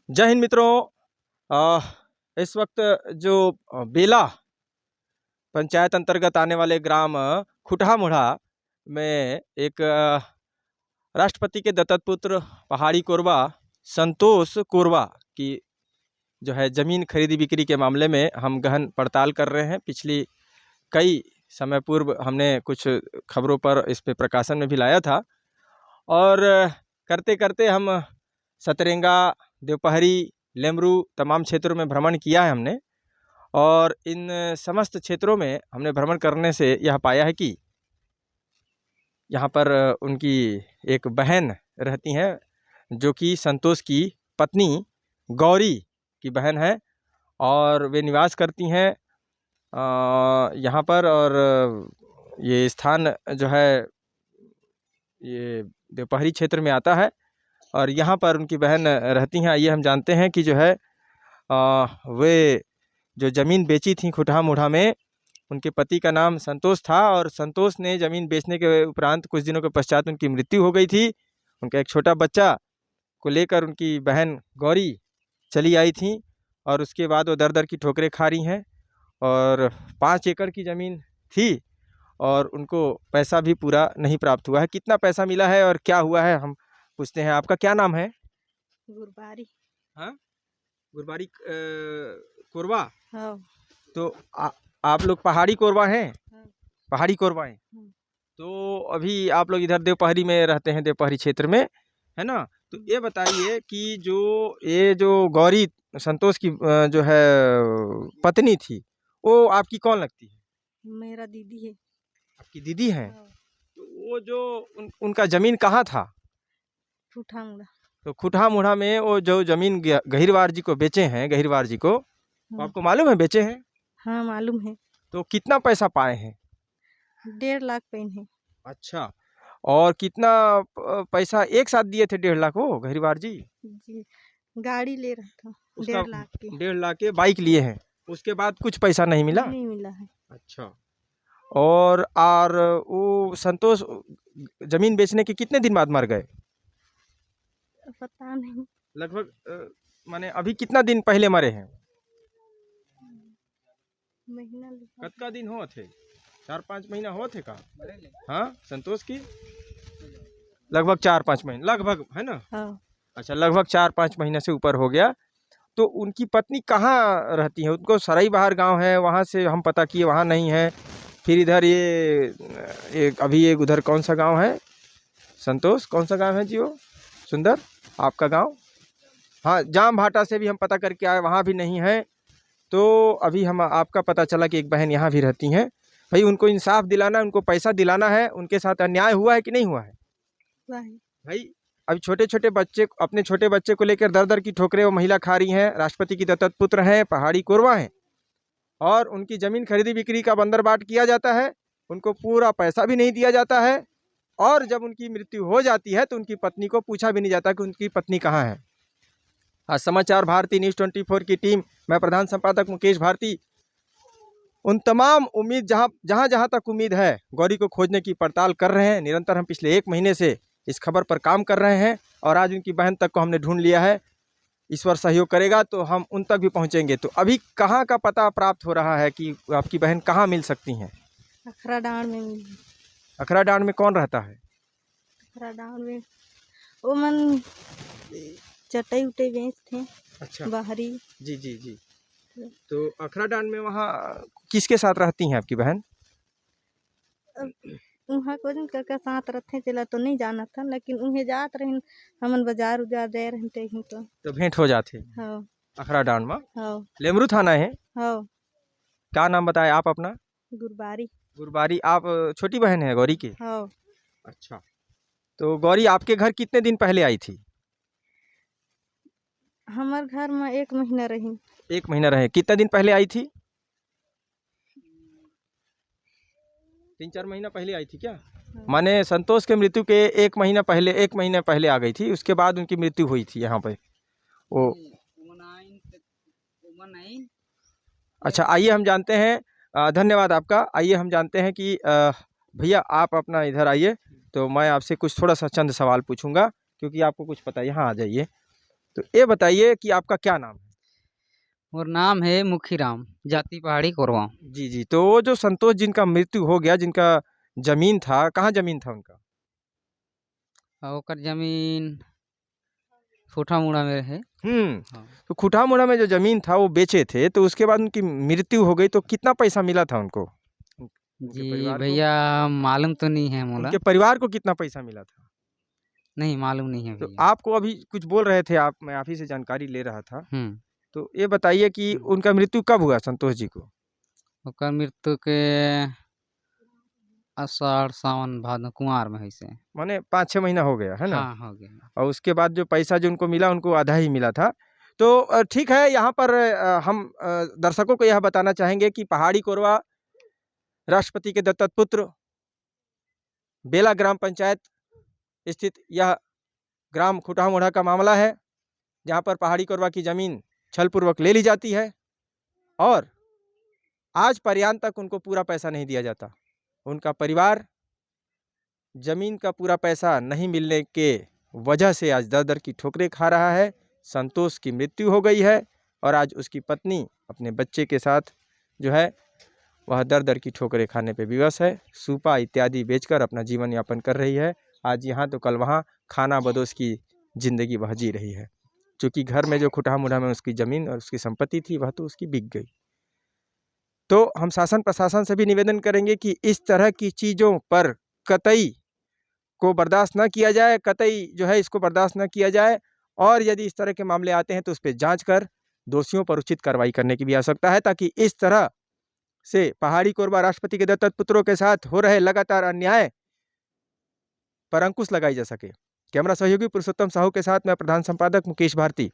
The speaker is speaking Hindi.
जय हिंद मित्रों। इस वक्त जो बेला पंचायत अंतर्गत आने वाले ग्राम खुटहा मुढ़ा में एक राष्ट्रपति के दत्तक पुत्र पहाड़ी कोरबा संतोष कोरबा की जो है ज़मीन खरीदी बिक्री के मामले में हम गहन पड़ताल कर रहे हैं। पिछली कई समय पूर्व हमने कुछ खबरों पर इस पे प्रकाशन में भी लाया था और करते करते हम सतरेंगा, देवपहरी, लेमरू तमाम क्षेत्रों में भ्रमण किया है हमने। और इन समस्त क्षेत्रों में हमने भ्रमण करने से यह पाया है कि यहाँ पर उनकी एक बहन रहती हैं जो कि संतोष की पत्नी गौरी की बहन है और वे निवास करती हैं यहाँ पर। और ये स्थान जो है ये देवपहरी क्षेत्र में आता है और यहाँ पर उनकी बहन रहती हैं। ये हम जानते हैं कि जो है वे जो ज़मीन बेची थी खुटहा मुढ़ा में, उनके पति का नाम संतोष था और संतोष ने ज़मीन बेचने के उपरांत कुछ दिनों के पश्चात उनकी मृत्यु हो गई थी। उनका एक छोटा बच्चा को लेकर उनकी बहन गौरी चली आई थी और उसके बाद वो दर दर की ठोकरें खा रही हैं। और 5 एकड़ की ज़मीन थी और उनको पैसा भी पूरा नहीं प्राप्त हुआ है। कितना पैसा मिला है और क्या हुआ है हम पूछते हैं। आपका क्या नाम है? गुरबारी। हाँ, गुरबारी कोरबा। हाँ। तो आप लोग पहाड़ी कोरबा हैं? हाँ। पहाड़ी कोरबा हैं। तो अभी आप लोग इधर देवपहरी में रहते हैं, देवपहरी क्षेत्र में, है ना? तो ये बताइए कि जो गौरी संतोष की जो है पत्नी थी, वो आपकी कौन लगती है? मेरा दीदी है। आपकी दीदी हैं? हाँ। तो वो जो उनका ज़मीन कहाँ था? खुटहा मुढ़ा। तो खुटहा मुढ़ा में वो जो ज़मीन गहिरवार जी को बेचे हैं, गहिरवार जी को, तो आपको मालूम है बेचे हैं? हाँ मालूम है। तो कितना पैसा पाए हैं? 1.5 लाख पेन है। अच्छा, और कितना पैसा एक साथ दिए थे? 1.5 लाख वो गहिरवार जी? जी, गाड़ी ले रहा था 1.5 लाख की। 1.5 लाख के बाइक लिए हैं, उसके बाद कुछ पैसा नहीं मिला? नहीं मिला है। अच्छा, और वो संतोष ज़मीन बेचने के कितने दिन बाद मर गए? पता नहीं। लगभग माने अभी कितना दिन पहले मरे हैं? महीना कतका दिन हुआ थे? 4-5 महीना हुआ थे का? हाँ, संतोष की लगभग 4-5 महीने लगभग, है ना? हाँ। अच्छा, लगभग 4-5 महीने से ऊपर हो गया। तो उनकी पत्नी कहाँ रहती है? उनको सराई बहार गांव है, वहाँ से हम पता किए, वहाँ नहीं है। फिर इधर ये अभी एक उधर कौन सा गांव है? संतोष कौन सा गांव है जी वो? सुंदर आपका गांव? हाँ, जाम भाटा से भी हम पता करके आए, वहाँ भी नहीं है। तो अभी हम आपका पता चला कि एक बहन यहाँ भी रहती हैं। भाई उनको इंसाफ दिलाना, उनको पैसा दिलाना है। उनके साथ अन्याय हुआ है कि नहीं हुआ है? भाई अभी छोटे छोटे बच्चे, अपने छोटे बच्चे को लेकर दर दर की ठोकरें वो महिला खा रही हैं। राष्ट्रपति की दत्तक पुत्र हैं, पहाड़ी कोरबा हैं और उनकी ज़मीन खरीदी बिक्री का बंदरबाट किया जाता है। उनको पूरा पैसा भी नहीं दिया जाता है और जब उनकी मृत्यु हो जाती है तो उनकी पत्नी को पूछा भी नहीं जाता कि उनकी पत्नी कहाँ है। आज समाचार भारती न्यूज़ 24 की टीम, मैं प्रधान संपादक मुकेश भारती, उन तमाम उम्मीद जहाँ तक उम्मीद है गौरी को खोजने की पड़ताल कर रहे हैं। निरंतर हम पिछले 1 महीने से इस खबर पर काम कर रहे हैं और आज उनकी बहन तक को हमने ढूंढ लिया है। ईश्वर सहयोग करेगा तो हम उन तक भी पहुंचेंगे। तो अभी कहाँ का पता प्राप्त हो रहा है कि आपकी बहन कहाँ मिल सकती हैं? अखराडांड में मिली। अखराडांड में कौन रहता है? अखराडांड में वो मन चटाई उटाई बेचते हैं। अच्छा, बाहरी। जी जी जी। तो अखराडांड में वहाँ किसके साथ रहती हैं आपकी बहन? वहाँ को दिन का साथ रहते चला तो नहीं जाना था, लेकिन उन्हें जात रहे हमन बाजार उजार दे रहे ही तो भेंट हो जाते? हाँ। अखराडांड में? हाँ। लेमरू थाना है? हाँ। क्या नाम बताए आप अपना? गुरबारी। गुरबारी। आप छोटी बहन है गौरी की? हाँ। अच्छा, तो गौरी आपके घर कितने दिन पहले आई थी? हमारे घर में 1 महीना रही। 1 महीना रहे। कितना दिन पहले आई थी? 3-4 महीना पहले आई थी क्या? हाँ। माने संतोष के मृत्यु के 1 महीना पहले आ गई थी। उसके बाद उनकी मृत्यु हुई थी यहाँ पे वो। अच्छा, आइए हम जानते हैं। धन्यवाद आपका। आइए हम जानते हैं कि भैया आप अपना इधर आइए तो मैं आपसे कुछ थोड़ा सा चंद सवाल पूछूंगा क्योंकि आपको कुछ पता है। यहाँ आ जाइए। तो ये बताइए कि आपका क्या नाम है? और नाम है मुखीराम, जाति पहाड़ी कोरवा। जी जी, तो वो जो संतोष जिनका मृत्यु हो गया, जिनका जमीन था, कहाँ जमीन था उनका? और ओकर जमीन छोटा मुड़ा में है। हाँ। तो खुटहा मुड़ा में जो जमीन था वो बेचे थे, तो उसके बाद उनकी मृत्यु हो गई, तो कितना पैसा मिला था उनको? उनके जी परिवार को, भैया मालूम तो नहीं है मोला, उनके परिवार को कितना पैसा मिला था? नहीं मालूम नहीं है तो भैया। आपको अभी कुछ बोल रहे थे आप, मैं आप ही से जानकारी ले रहा था। हम्म। तो ये बताइए कि उनका मृत्यु कब हुआ संतोष जी को? ओकर मृत्यु के आषाढ़ सावन भादो कुंवार में है से। माने 5-6 महीना हो गया है ना? हाँ हो गया। और उसके बाद जो पैसा जो उनको मिला, उनको आधा ही मिला था। तो ठीक है, यहाँ पर हम दर्शकों को यह बताना चाहेंगे कि पहाड़ी कोरवा राष्ट्रपति के दत्तक पुत्र बेला ग्राम पंचायत स्थित यह ग्राम खुटहा मुड़ा का मामला है, जहाँ पर पहाड़ी कोरवा की जमीन छलपूर्वक ले ली जाती है और आज पर्यंत तक उनको पूरा पैसा नहीं दिया जाता। उनका परिवार जमीन का पूरा पैसा नहीं मिलने के वजह से आज दर दर की ठोकरें खा रहा है। संतोष की मृत्यु हो गई है और आज उसकी पत्नी अपने बच्चे के साथ जो है वह दर दर की ठोकरें खाने पे विवश है। सूपा इत्यादि बेचकर अपना जीवन यापन कर रही है। आज यहाँ तो कल वहाँ, खाना बदोश की जिंदगी वह जी रही है। क्योंकि घर में जो खुटहा मुड़ा में उसकी ज़मीन और उसकी संपत्ति थी वह तो उसकी बिक गई। तो हम शासन प्रशासन से भी निवेदन करेंगे कि इस तरह की चीज़ों पर कतई को बर्दाश्त न किया जाए, कतई जो है इसको बर्दाश्त न किया जाए। और यदि इस तरह के मामले आते हैं तो उस पर जांच कर दोषियों पर उचित कार्रवाई करने की भी आवश्यकता है, ताकि इस तरह से पहाड़ी कोरबा राष्ट्रपति के दत्तक पुत्रों के साथ हो रहे लगातार अन्याय पर अंकुश लगाई जा सके। कैमरा सहयोगी पुरुषोत्तम साहू के साथ मैं प्रधान संपादक मुकेश भारती।